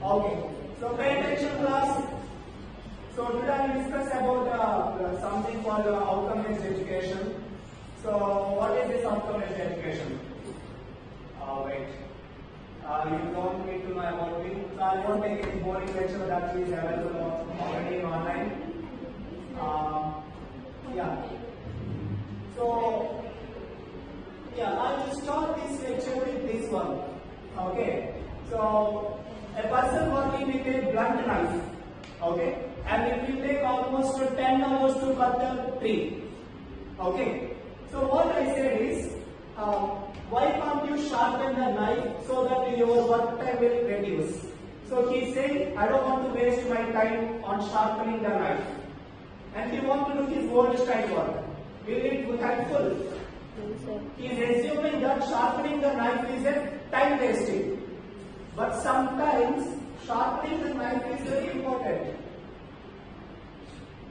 Okay. So pay attention, class. So today I will discuss about something called outcome-based education. So what is this outcome-based education? Wait. You don't need to know about it. So I won't take any boring lecture that is available already online. Yeah. So I will start this lecture with this one. Okay. So a person working with a blunt knife. Okay. And it will take almost 10 hours to cut the tree. Okay. So what I said is, why can't you sharpen the knife so that your work time will reduce? So he said, I don't want to waste my time on sharpening the knife. And he wants to do his own style work. Will it be helpful? He is assuming that sharpening the knife is a time wasting. But sometimes sharpening the knife is very important.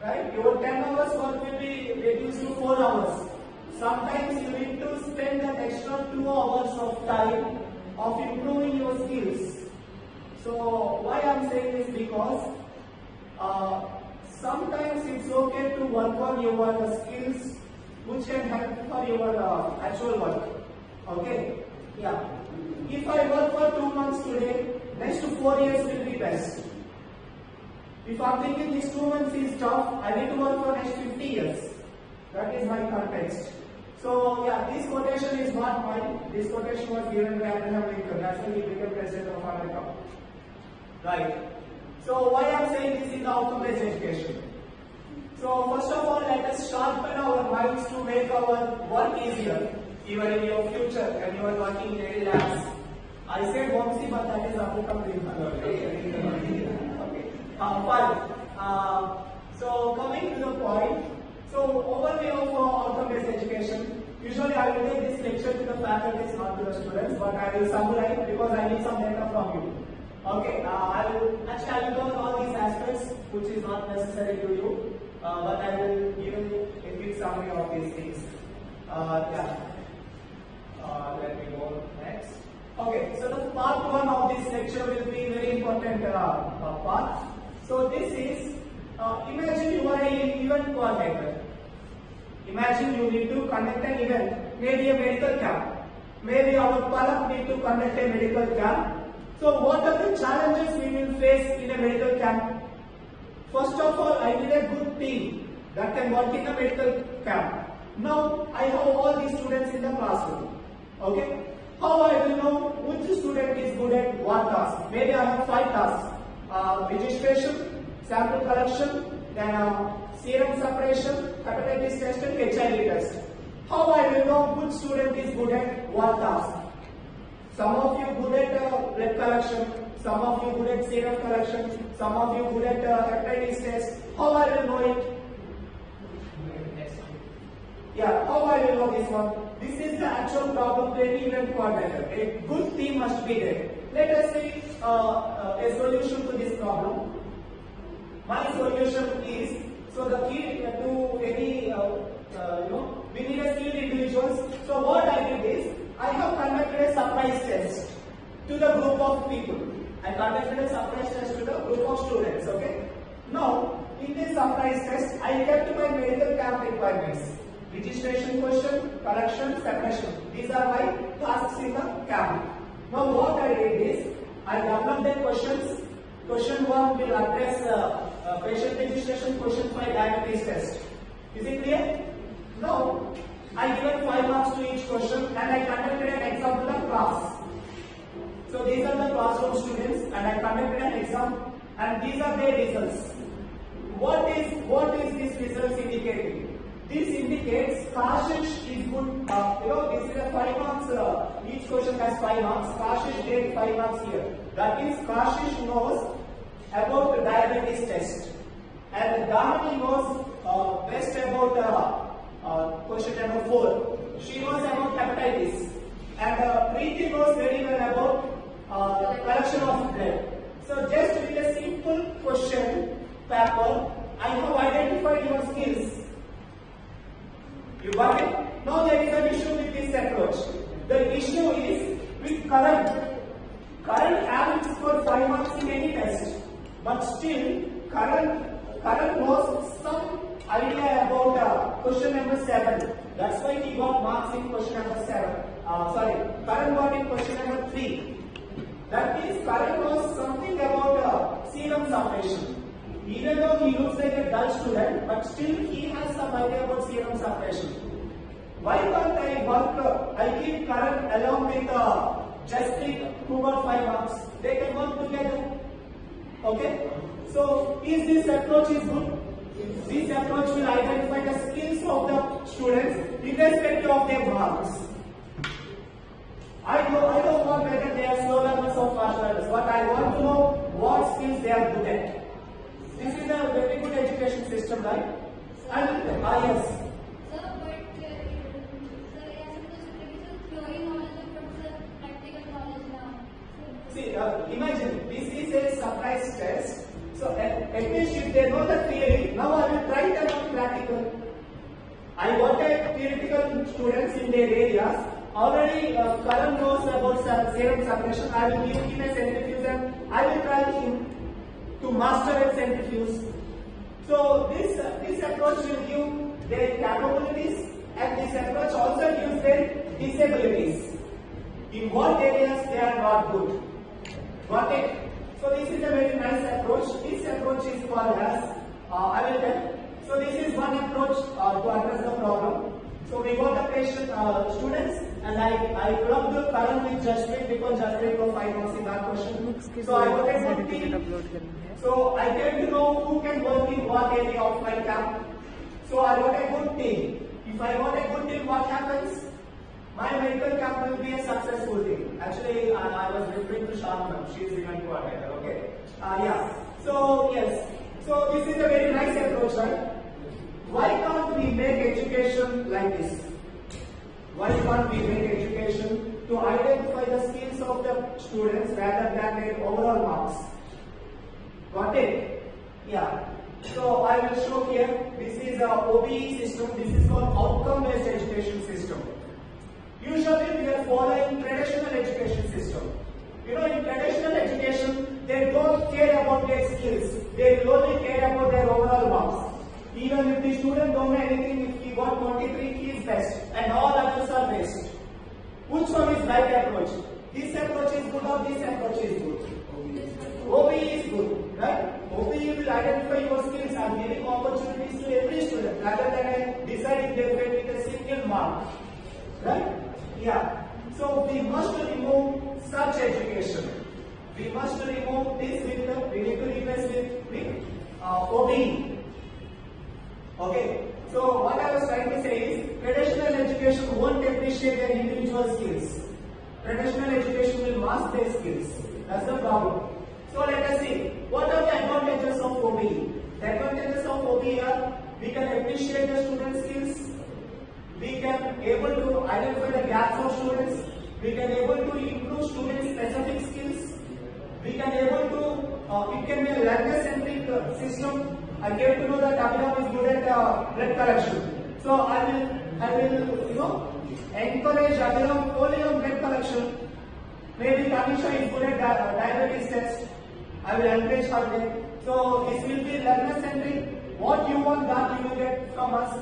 Right? Your 10 hours work will be reduced to 4 hours. Sometimes you need to spend an extra 2 hours of time of improving your skills. So why I am saying this because sometimes it's okay to work on your skills which can help for your actual work. Okay? Yeah. If I work for 2 months today, next 4 years will be best. If I am thinking these 2 months is tough, I need to work for next 50 years. That is my context. So yeah, this quotation is not mine. This quotation was given by Abraham Lincoln. That's when he became president of America. Right. So why I am saying this is the outcome-based education. So first of all, let us sharpen our minds to make our work easier, even in your future when you are working in any labs. I said Vamsi, but that is applicable. Okay. Fine. So coming to the point. So overview of outcome-based education. Usually I will take this lecture to the faculty, not to the students, but I will summarize because I need some data from you. Okay. I will cover all these aspects, which is not necessary to you, but I will give you a quick summary of these things. Let me go next. Okay. So the part 1 of this lecture will be very important part. So this is imagine you are an event coordinator. Imagine you need to conduct an event, maybe a medical camp. Maybe our Palak need to conduct a medical camp. So what are the challenges we will face in a medical camp? First of all, I need a good team that can work in a medical camp. Now, I have all these students in the classroom. Okay? How I will know which student is good at what task? Maybe I have 5 tasks. Registration, sample collection, then serum separation, hepatitis test and HIV test. How I will know which student is good at what task? Some of you good at blood collection, some of you good at serum collection, some of you good at hepatitis test. How I will know it? Yeah, how I will know this one? This is the actual problem to any event coordinator. A good team must be there. Let us see a solution to this problem. My solution is, so the key to any, we need a skilled individuals. So what I did is, I have conducted a surprise test to the group of people. I conducted a surprise test to the group of students, okay? Now, in this surprise test, I kept my medical camp requirements. Registration question, collection, separation. These are my tasks in the camp. Now what I did is, I developed the questions. Question 1 will address patient registration, question 5 diabetes test. Is it clear? Now, I given 5 marks to each question and I conducted an exam to the class. So these are the classroom students and I conducted an exam and these are their results. What is this results indicating? This indicates Kashish is good. This is a 5 marks. Each question has 5 marks. Kashish gave 5 marks here. That means Kashish knows about the diabetes test, and Dhanani knows best about question number 4. She knows about hepatitis, and Preeti knows very well about collection of blood. So just with a simple question paper, I have identified your skills. You got it? Now there is an issue with this approach. The issue is with current. Current haven't scored 5 marks in any test, but still current knows some idea about question number 7. That's why he got marks in question number 7. Current got in question number 3. That means current knows something about serum suppression. Even though he looks like a dull student, but still he has some idea about serum suppression. Why can't I keep current along with Jasprit, who got 5 marks? They can work together. Okay? So, is this approach is good? This approach will identify the skills of the students irrespective of their marks. I don't want whether they are slow learners or fast learners, but I want to know what skills they are good at. This is a very good education system, right? And yes. See, imagine this is a surprise test. So at least if they know the theory, now I will try them on practical. I wanted theoretical students in their areas. Already Karan knows about serum suppression. I will give him a centrifuge and I will try him to master a centrifuge. So this approach will give their capabilities, and this approach also gives their disabilities. In what areas they are not good. Got it? So this is a very nice approach. This approach is called as I will tell. So this is one approach to address the problem. So we got the patient students, and I plugged the current with Jasprit because Jasprit got 5 marks in that question. So I got a good team. So I get to know who can work in what area of my camp. So I got a good team. If I got a good team, what happens? My medical camp will be a successful team. Actually, I was referring to Sharma. She is event coordinator. Okay. Yeah. So yes. So this is a very nice approach, right? Why can't we make education like this? Why can't we make education to identify the skills of the students rather than their overall marks? Got it? Yeah. So I will show here. This is a OBE system. This is called outcome-based education system. Usually we are following traditional education system. You know, in traditional education, they don't care about their skills. They only care about their overall marks. Even if the student don't know anything, if he got 23, he is best, and all others are best. Which one is right approach? This approach is good or this approach is good? OBE is good, right? OBE will identify your skills and giving opportunities to every student rather than deciding their fate with a single mark, right? Yeah. So we must remove such education. We must remove this with the, we need to replace with OBE. Okay. So what I was trying to say is, traditional education won't appreciate their individual skills. Traditional education will mask their skills. That's the problem. So let us see, what are the advantages of OBE? The advantages of OBE are, we can appreciate the student skills. We can able to identify the gaps of students. We can able to improve student specific skills. We can able to, it can be a learner-centric system. I get to know that Abhinav is good at blood collection. So I will, encourage Abhinav only on blood collection. Maybe Tanisha is good at diabetes test. I will encourage her there. So this will be learner-centric. What you want, that you will get from us.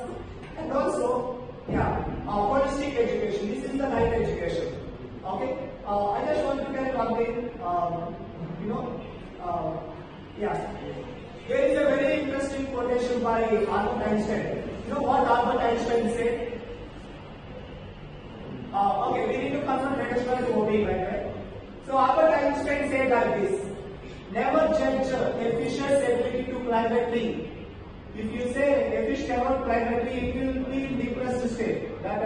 And also, yeah, holistic education. This is the right education. Okay. I just want to tell one thing. Yeah. There is a very interesting quotation by Albert Einstein. You know what Albert Einstein said? Okay, we need to convert traditional to OBE, right? So Albert Einstein said like this: never judge a fish's ability to climb a tree. If you say a fish cannot climb a tree, it will be in depressed state. That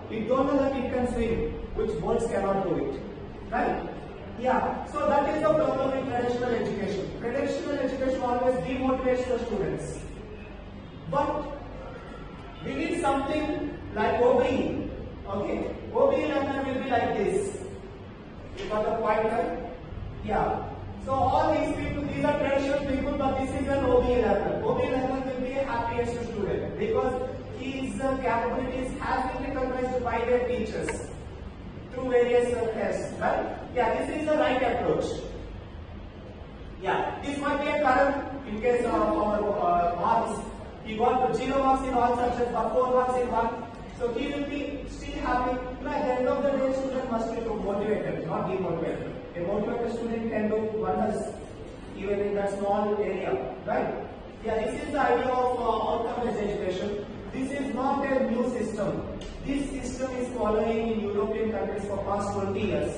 it don't know that it can swim, which birds cannot do it, right? Yeah. So that is the problem in traditional education. Traditional education always demotivates the students. But we need something like OBE. Okay. OBE learner will be like this. You got the point, right? Yeah. So all these people, these are traditional people, but this is an OBE learner. OBE learner will be a happiest student because his capabilities have been recognized by their teachers through various tests, right? Yeah, this is the right approach. Yeah, this might be a current in case of our marks. He got 0 marks in all subjects, but 4 marks in one. So he will be still happy. You know, at the end of the day, student must be motivated, not demotivated. A motivated student can do wonders even in that small area, right? Yeah, this is the idea of outcome-based education. This is not a new system. This system is following in European countries for past 20 years.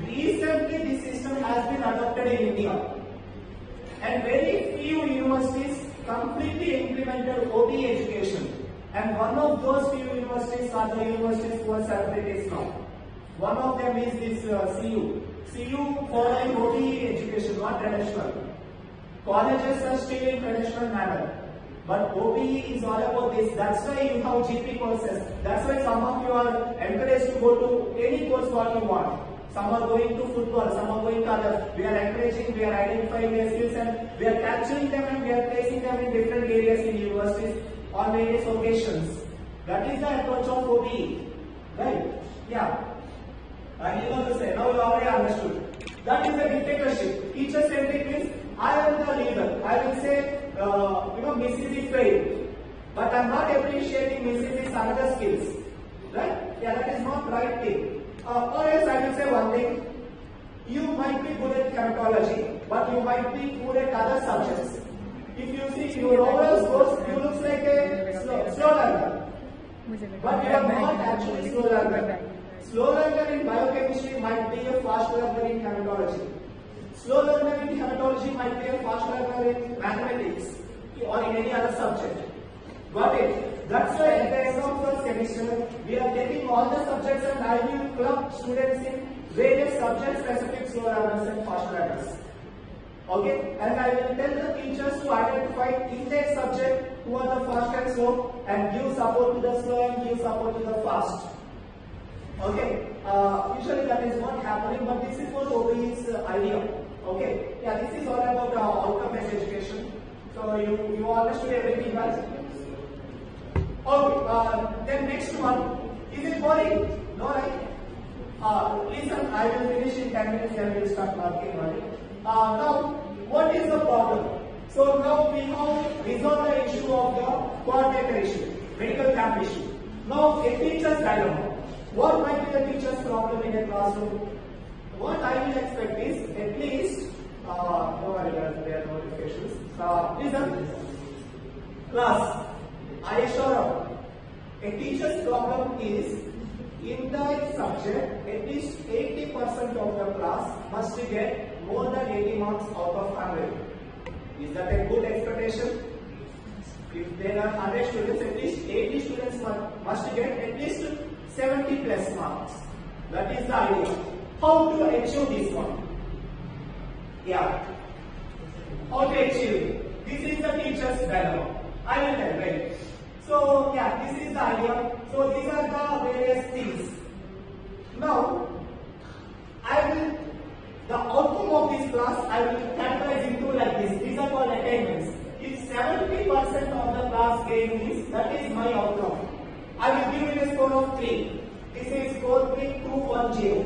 Recently, this system has been adopted in India, and very few universities completely implemented OBE education. And one of those few universities are the universities who are celebrated now. One of them is this CU. CU following OBE education, not traditional. Colleges are still in traditional manner. But OBE is all about this. That's why you have GP courses. That's why some of you are encouraged to go to any course what you want. Some are going to football, some are going to other. We are encouraging, we are identifying their skills, and we are capturing them and we are placing them in different areas in universities on various occasions. That is the approach of OBE. Right? Yeah. And you know to say, now you already understood. That is a dictatorship. Teacher-centric means I am the leader. I will say, Mrs. is failed. But I am not appreciating Mrs. another skills. Right? Yeah, that is not right thing. Or else I will say one thing. You might be good at chematology, but you might be good at other subjects. If you see your overall scores, you look like a slow learner. But you are not actually slow learner. Slow learner in biochemistry might be a fast learner in hematology. Slow learner in hematology might be a fast learner in mathematics or in any other subject. Got it? That's why at the end of the semester, we are taking all the subjects and I will club students in various subject specific slow learners and fast learners. Okay? And I will tell the teachers to identify in their subject who are the fast and slow and give support to the slow and give support to the fast. Okay? Usually that is not happening, but this is what OBE's idea. Okay? Yeah, this is all about outcome-based education. So you understood everything, right? Okay, then next one. Is it boring? No, right? Listen, I will finish in 10 minutes and we will start marking on it. Now, what is the problem? So now we have resolved the issue of the coordinator issue, medical camp issue. Now, a teacher's dilemma. What might be the teacher's problem in a classroom? What I will expect is at least, no, there are notifications. Listen, class. I assure you, a teacher's problem is in the subject, at least 80% of the class must get more than 80 marks out of 100. Is that a good expectation? If there are 100 students, at least 80 students must get at least 70 plus marks. That is the idea. How to achieve this one? Yeah. How to achieve? This is the teacher's dilemma. I will tell, right? So, yeah, this is the idea. So, these are the various things. Now, the outcome of this class, I will categorize into like this. These are called attainments. If 70% of the class gains this, that is my outcome. I will give it a score of 3. This is score 3210.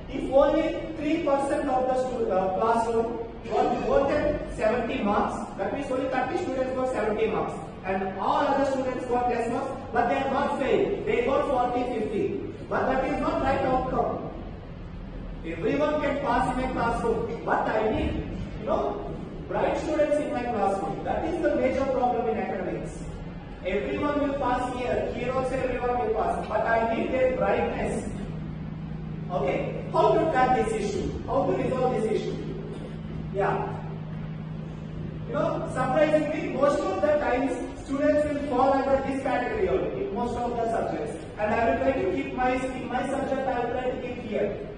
If only 3% of the classroom got voted 70 marks, that means only 30 students got 70 marks. And all other students got less marks, but they are not failed. They got 40, 50. But that is not right outcome. Everyone can pass in a classroom, but I need, bright students in my classroom. That is the major problem in academics. Everyone will pass here. Here also everyone will pass, but I need their brightness. Okay, how to track this issue? How to resolve this issue? Yeah. Surprisingly, most of the times students will fall under this category only in most of the subjects. And I will try to keep my subject, I will try to keep here.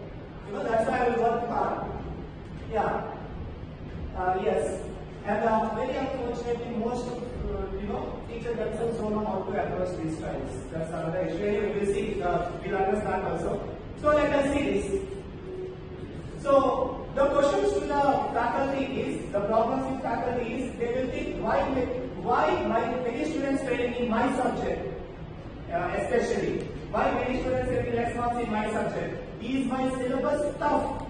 That's why I will work hard. Yeah. Yes. And very unfortunately, most teachers themselves don't know how to approach these styles. That's another issue. We will see. We'll understand also. So let us see this. So the questions to the faculty is, the problems with faculty is, they will think why many students failing in my subject, especially. Why many students getting less marks marks in my subject? Is my syllabus tough?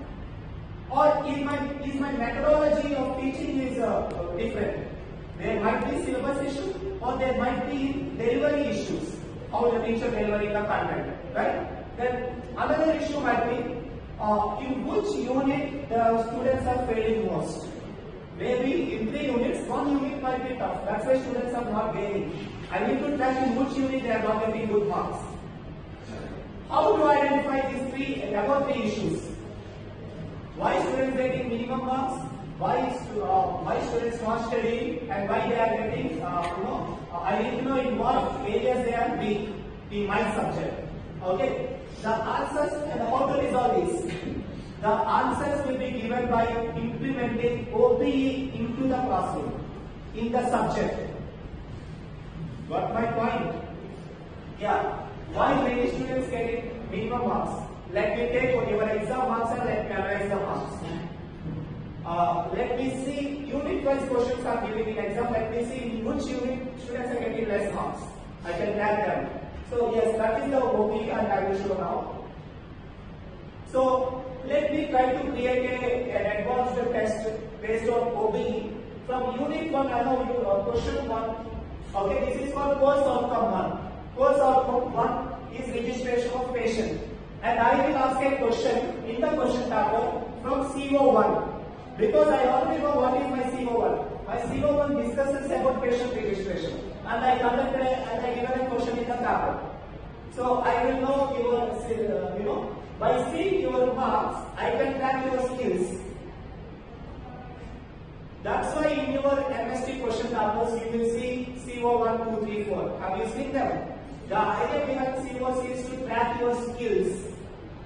Or is my methodology of teaching is different? There might be syllabus issue or there might be delivery issues. How the teacher delivering the content, right? Then another issue might be in which unit the students are failing most. Maybe in 3 units, 1 unit might be tough. That's why students are not gaining. I need to track in which unit they are not getting good marks. How do I identify these above 3 issues? Why students getting minimum marks? Why students not studying, and why they are getting, I need to know in what areas they are weak in my subject. Okay, the answers and how to resolve this. The answers will be given by implementing OBE into the classroom, in the subject. Got my point? Yeah. Why many students getting minimum marks? Let me take your exam marks and let me analyze the marks. Let me see unit-wise questions are given in exam. Let me see in which unit students are getting less marks. I can track them. So yes, that is the OBE and I will show now. So let me try to create an advanced test based on OBE. From unit 1, I know question 1. Okay, this is called course outcome 1. Course outcome 1 is registration of patient. And I will ask a question in the question paper from CO1. Because I already know what is my CO1. My CO1 discusses about patient registration. And I given a question in the paper. So I will know your, by seeing your marks, I can track your skills. That's why in your MST question papers you will see CO1, 2, 3, 4. Have you seen them? The idea behind CO is to track your skills,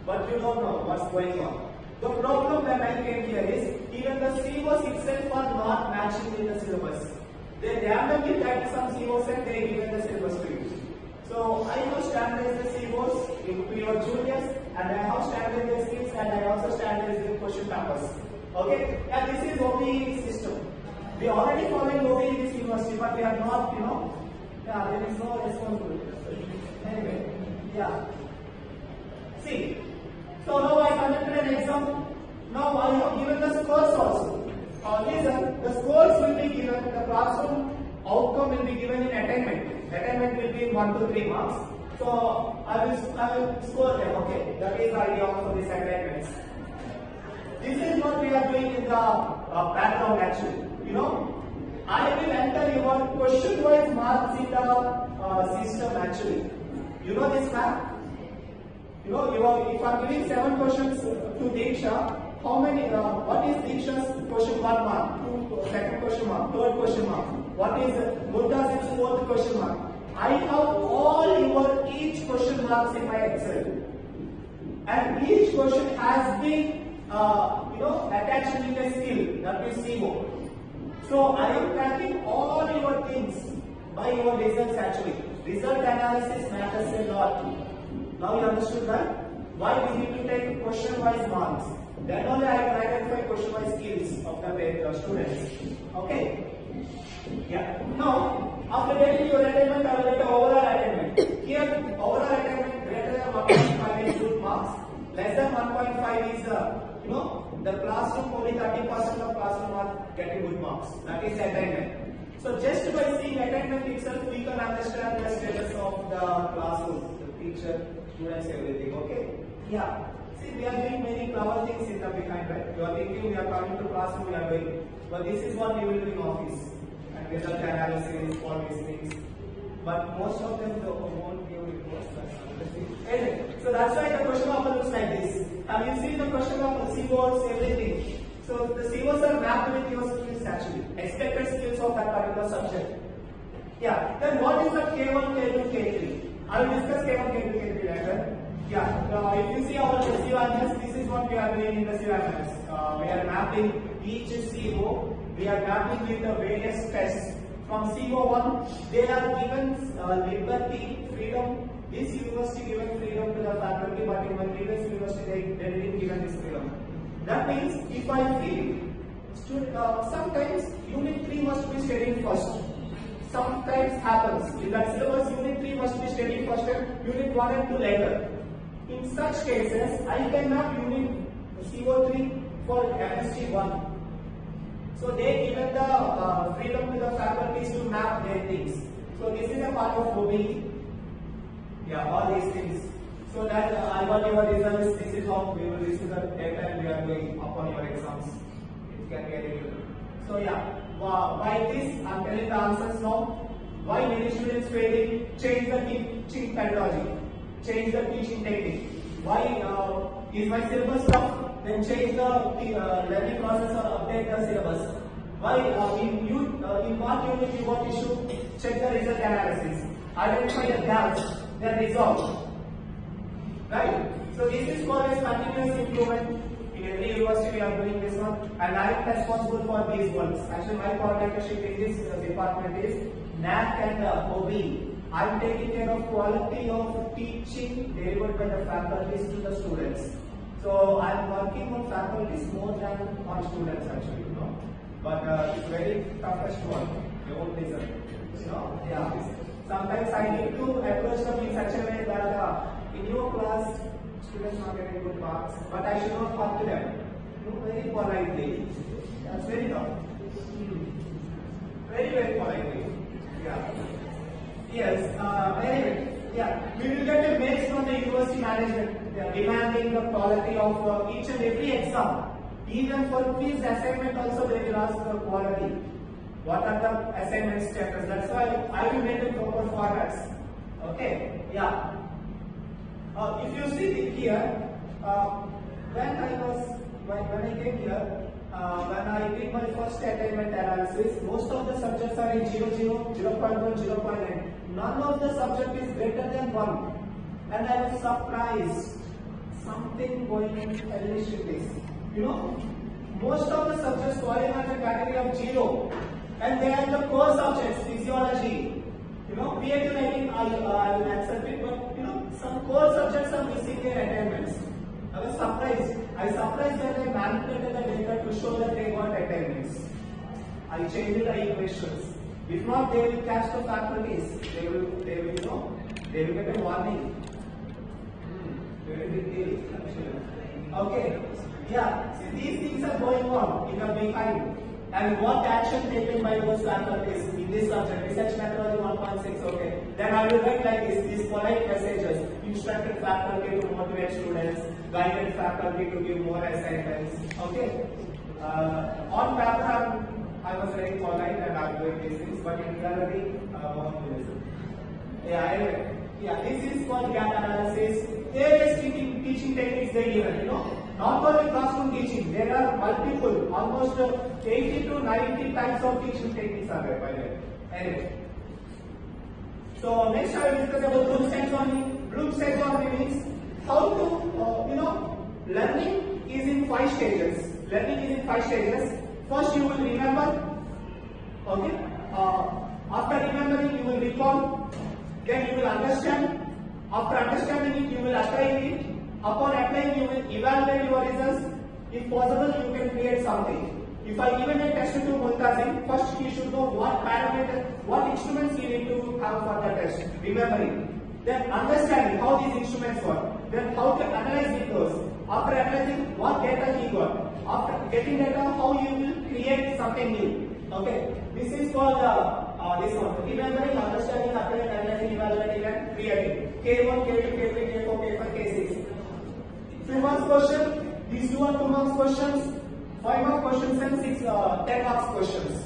but you don't know what's going on. The problem that I came here is even the COs itself are not matching with the syllabus. They randomly type some COs and they give the syllabus to you. So I have standardized the COs to your juniors, and I have standardized the skills, and I also standardized the question papers. Okay, and this is OBE system. We already following OBE in this university, but we are not, there is no responsibility. Anyway, yeah. See, so now I conducted an exam. Now I have given the scores also. Listen, the scores will be given, the classroom outcome will be given in attainment. Attainment will be in 1 to 3 marks. So I will score them. Okay, that is the idea of this attainments. This is what we are doing in the background actually. I will enter your question-wise marks in the system actually. You know this map? If I am giving 7 questions to Diksha, how many? What is Diksha's question 1 mark, second question mark, third question mark? What is Buddha's fourth question mark? I have all each question marks in my Excel, and each question has been attached with a skill, that is CO. So I am tracking all your things by your results actually. Result analysis matters a lot. Now you understood that? Why we need to take question-wise marks? Then only I can identify question-wise skills of the students. Okay? Yeah. Now, after getting your attainment, I will get the overall attainment. Here, overall attainment greater than 1.5 is good marks. Less than 1.5 is the classroom, only 30% of classroom are getting good marks. That is attainment. So just by seeing attainment itself, we can understand the status of the classroom, the teacher, students, everything. Okay? Yeah. See, we are doing many clever things in the behind, right? You are thinking we are coming to classroom, we are doing. But this is what we will do in office. And result analysis, all these things. But most of them won't give reports. Anyway, so that's why the question paper looks like this. Have you seen the question paper, COs, everything? So the COs are mapped with your skills actually, expected skills of that particular subject. Yeah. Then what is the K1, K2, K3? I will discuss K1, K2, K3 later. Yeah. If you see our COs, this is what we are doing in the COs. We are mapping each CO. We are mapping with the various tests. From CO1, they are given liberty, freedom. This university given freedom to the faculty, but in my previous university they didn't given this freedom. That means if I feel sometimes unit 3 must be studied first. Sometimes happens in that syllabus unit 3 must be studied first and unit 1 and 2 later. In such cases, I cannot unit CO3 for MSG1. So they given the freedom to the faculties to map their things. So this is a part of OBE. Yeah, all these things. So that I got your results. This is how we will receive the data and we are going upon your exams. It can be anything. So yeah, by this I'm telling the answers now. Why many students failing? Change the teaching pedagogy, change the teaching technique. Why is my syllabus tough? Then change the learning process or update the syllabus. Why in what unit you want issue? Check the result analysis. Identify the gaps, then resolve. Right? So this is called as continuous improvement. In every university we are doing this one, and I am responsible for these ones. Actually, my coordinatorship in this department is NAC and OB. I am taking care of quality of teaching delivered by the faculties to the students. So I am working on faculties more than on students actually, you know. But it's very toughest one. You won't listen. You know? Yeah. Sometimes I need to approach them in such a way that in your class, students not getting good marks, but I should not talk to them. You know, very politely. That's very tough. Very, very politely. Yeah. Yes. Anyway, yeah. We will get a mail from the university management demanding the quality of each and every exam. Even for quiz assignment also they will ask for quality. What are the assignment status? That's why I will make the proper formats. Okay. Yeah. If you see here, when I came here, when I did my first attainment analysis, most of the subjects are in 0, 0, 0.1, 0.9. None of the subject is greater than 1. And I was surprised. Something going hellish with this. You know, most of the subjects falling under the category of 0. And they are the core subjects, physiology. You know, creative writing, I will accept it, but you know, some core subjects are missing their attainments. I was surprised. I surprised that they manipulated the data to show that they got attainments. I changed the equations. If not, they will catch the faculties. They will get a warning. Very big deal, actually. Okay. Yeah. See, these things are going on in the behind. And what action taken by those faculties in this subject, research methodology 1.6, okay. Then I will write like this, these polite messages, instructed faculty to motivate students, guided faculty to give more assignments, okay. On paper, I was very polite and I'm doing these things, but in reality, this is called gap analysis. Various teaching techniques they given, you know. Not only classroom teaching, there are multiple, almost 80 to 90 types of teaching techniques are there by the way. Anyway. So next I will discuss about Bloom's taxonomy. Bloom's taxonomy means how to, learning is in 5 stages. Learning is in 5 stages. First you will remember, okay. After remembering you will recall, then you will understand. After understanding it you will apply it. Upon applying, you will evaluate your results. If possible, you can create something. If I given a test to Multazim, first he should know what parameter, what instruments you need to have for the test. Remembering. Then understanding how these instruments work. Then how to analyze those. After analyzing, what data he got. After getting data, how you will create something new. Okay. This is called this one. Remembering, understanding, applying, analyzing, evaluating, and creating. K1, K2, K3, K4, K5, K6. 2 marks question, these 2 are 2 marks questions, 5 mark questions and 10 marks questions.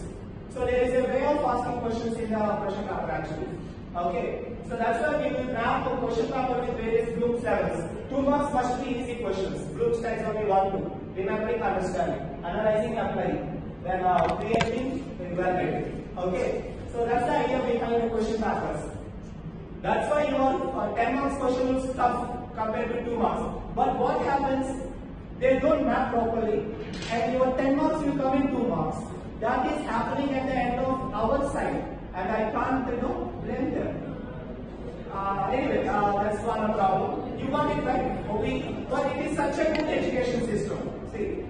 So there is a way of asking questions in the question paper actually. Okay, so that's why we will map the question paper with various Bloom's levels. 2 marks must be easy questions. Bloom's taxonomy 1, 2. Remembering, understanding, analyzing, applying, then creating, evaluating. Okay, so that's the idea behind the question papers. That's why your 10 marks question looks tough compared to 2 marks. But what happens? They don't map properly, and your 10 marks will come in 2 marks. That is happening at the end of our side, and I can't, blame them. Anyway, that's one problem. You got it right, but it is such a good education system. See,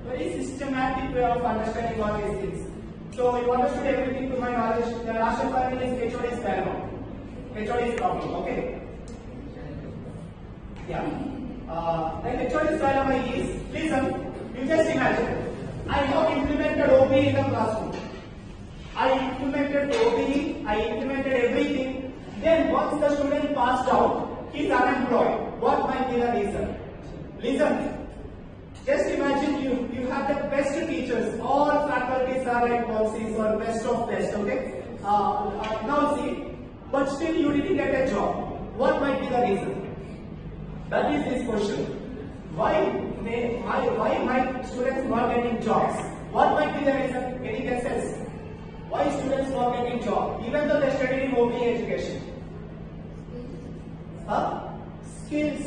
very systematic way of understanding all these things. So you understood everything to my knowledge. The last requirement is HOD's dialogue. HOD's problem. Okay. Yeah. Like HOD's dilemma is, listen, you just imagine, I have implemented OBE in the classroom. I implemented OBE, I implemented everything. Then once the student passed out, he is unemployed. What might be the reason? Listen, just imagine you have the best teachers. All faculties are like policies or best of best. Okay. Now see, but still you didn't get a job. What might be the reason? That is this question. Why might students not getting jobs? What might be the reason? Any guesses? Why students not getting job even though they studied in OBE education? Skills.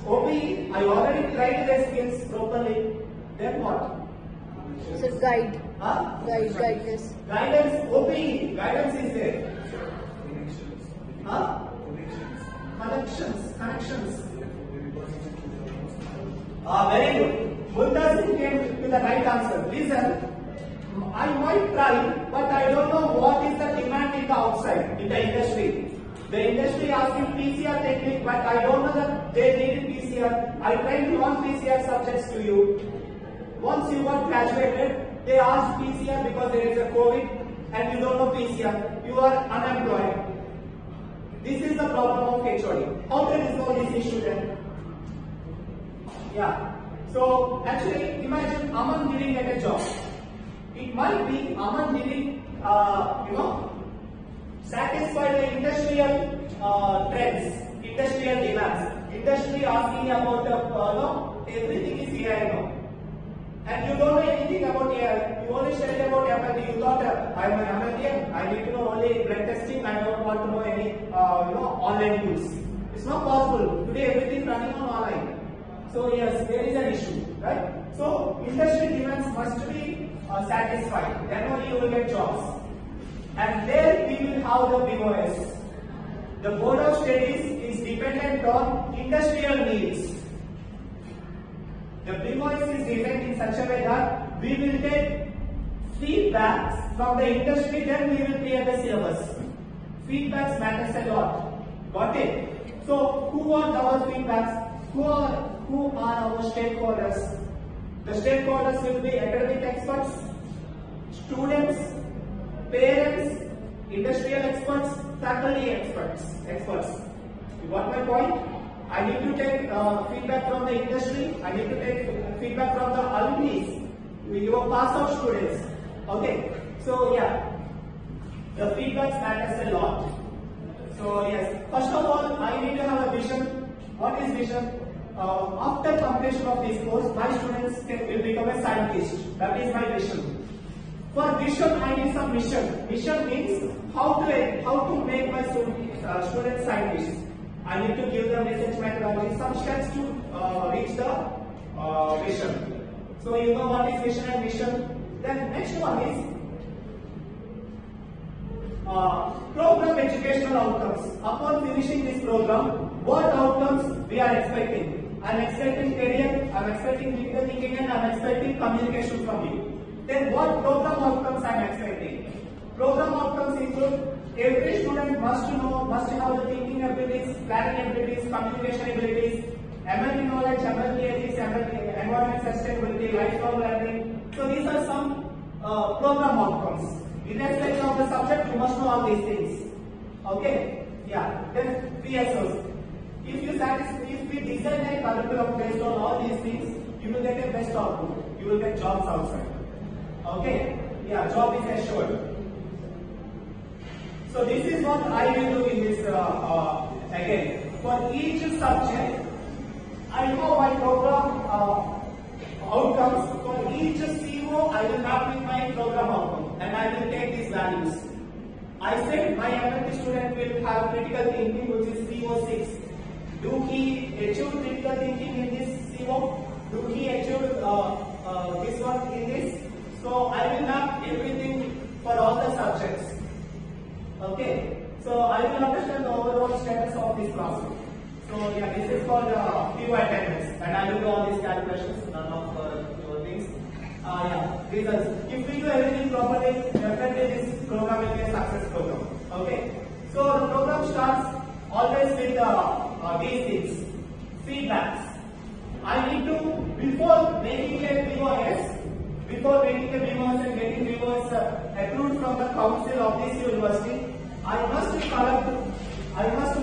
OBE, I already tried the skills properly. Then what? Sir, guide. Guidance. Guidance. OBE. Guidance is there. Connections. Very good. Muntazim came to the right answer. Listen. I might try, but I don't know what is the demand in the outside, in the industry. The industry asking PCR technique, but I don't know that they need PCR. I tried non-PCR subjects to you. Once you got graduated, they asked PCR because there is a COVID and you don't know PCR. You are unemployed. This is the problem of HOD. How to resolve this issue then? Yeah. So actually, imagine Aman didn't get a job. It might be Aman didn't, satisfy the industrial trends, industrial demands. Industry asking about everything is AI now. And you don't know anything about AI. You only study about MLT. You thought I'm an MLT. I need to know only blood testing. I don't want to know any online tools. It's not possible. Today everything running on online. So yes, there is an issue, right? So industry demands must be satisfied. Then only you will get jobs. And there we will have the BOS. The Board of Studies is dependent on industrial needs. The BOS is designed in such a way that we will get feedbacks from the industry, then we will clear the syllabus. Feedbacks matters a lot. Got it? So who are our feedbacks? Who are our stakeholders? The stakeholders will be academic experts, students, parents, industrial experts, faculty experts. You got my point? I need to take feedback from the industry. I need to take feedback from the alumni, your pass out students. Okay. So yeah, the feedback matters a lot. So yes, first of all, I need to have a vision. What is vision? After completion of this course, my students will become a scientist. That is my vision. For vision, I need some mission. Mission means how to make my students scientists. I need to give them research methodology, some steps to reach the vision. So you know what is vision and mission. Then next one is program educational outcomes. Upon finishing this program, what outcomes we are expecting? I am expecting career, I am expecting critical thinking, and I am expecting communication from you. Then what program outcomes I am expecting? Program outcomes include every student must have the thinking abilities, planning abilities, communication abilities, MLT knowledge, MLT ethics, MLT environment sustainability, lifelong learning. So these are some program outcomes. Irrespective of the subject, you must know all these things. Okay? Yeah. Then PSOs. If we design a curriculum based on all these things, you will get a best output. You will get jobs outside. Okay? Yeah, job is assured. So this is what I will do in this again. For each subject, I know my program outcomes. For each CO, I will map with my program outcome and I will take these values. I said my MLT student will have critical thinking, which is CO6. Do he achieve critical thinking in this CO? Do he achieve this one in this? So I will map everything for all the subjects. Okay. So I will understand the overall status of this classroom. So yeah, this is called PO attendance, and I will do all these calculations. None of your things. Yeah, results. If we do everything properly, definitely this program will be a success program. Okay. So the program starts always with these things. feedbacks. I need to, before making a BOS, before making a BOS and getting BOS approved from the council of this university, I must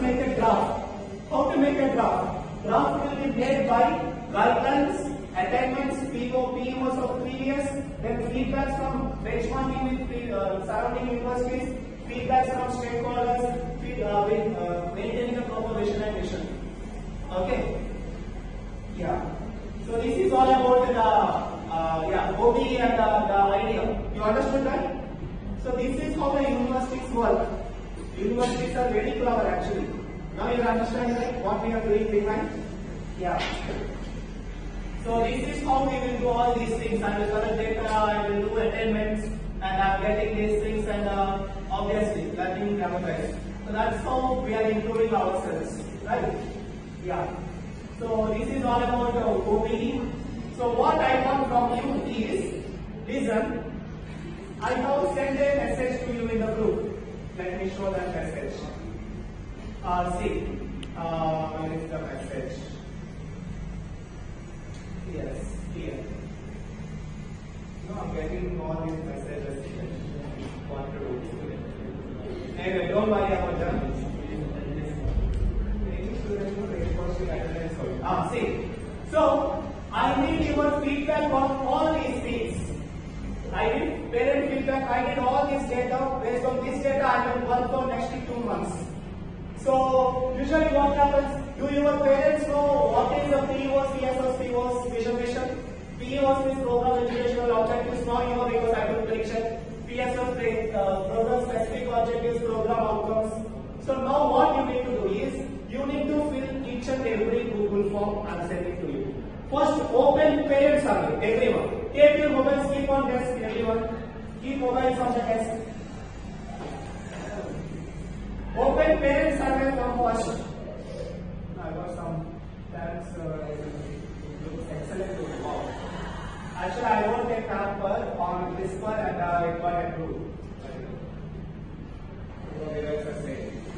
make a draft. How to make a draft? Draft will be made by guidelines, attainments, POs of previous, then feedbacks from benchmarking with surrounding universities, feedbacks from stakeholders, with maintaining a proper vision and mission. Okay. Yeah. So this is all about the OBE and the idea. You understood that? So this is how the universities work. Universities are very clever actually. Now you understand right, what we are doing behind? Yeah. So this is how we will do all these things. I will collect data, I will do attainments, and I'm getting these things, and obviously learning never dies. So that's how we are improving ourselves, right? Yeah. So this is all about OBE. So what I want from you is, listen, I have sent a message to you in the group. Let me show that message. See, where is the message? Yes, here. No, I'm getting all these messages. What to do? Anyway, don't worry about them. See. So, I need your feedback on all these things. I need parent feedback, I need all this data. Based on this data, I will work for next 2 months. So, usually what happens? Do your parents know what is the PEOs, PSOs, POs, vision mission? PEOs means program educational objectives, not you know because I do prediction. PSOs program specific objectives, program outcomes. So now what you need to do is, you need to fill each and every Google form and send it to you. First, open parent survey, everyone. Take your mobiles, keep on desk, everyone. Keep mobiles on the desk. Open parent survey from first. I got some parents looks excellent. Wow. Actually, I wrote a paper on CRISPR and it got approved.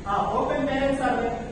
Open parent survey.